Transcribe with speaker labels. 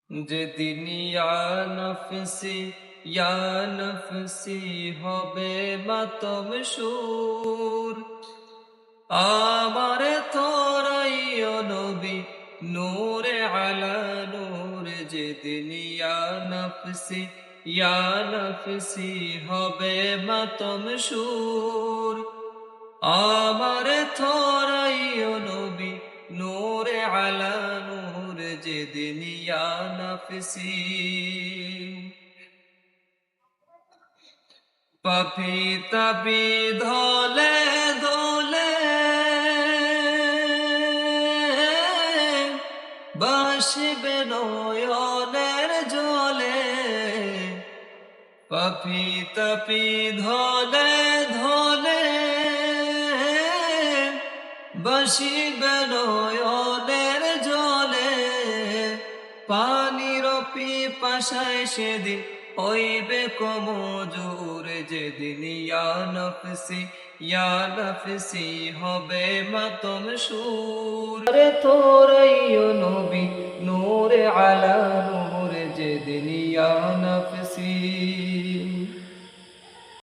Speaker 1: যেদিন ইয়া নফসি ইয়া নফসি হবে মাতম সুর, আমার তোরাইও নবী নূরে আলা নূর। যেদিন ইয়া নফসি হবে মাতম সুর, আমার তোরাইও নবী নূরে আলা নূর। যেদিন ইয়া নফসি পাপি তাপি ধলে ধলে বাসিবে নয়নের জলে, পাপি তাপি ধলে ধলে বাসিবে নয়নের জলে। পানির পিপাসায় সেদিন হইবে কমজোর। যেদিন ইয়া নফসি হবে মাতম সুর, আরে তোরাইও নবী নূরে আলা নূর। যেদিন ইয়া নফসি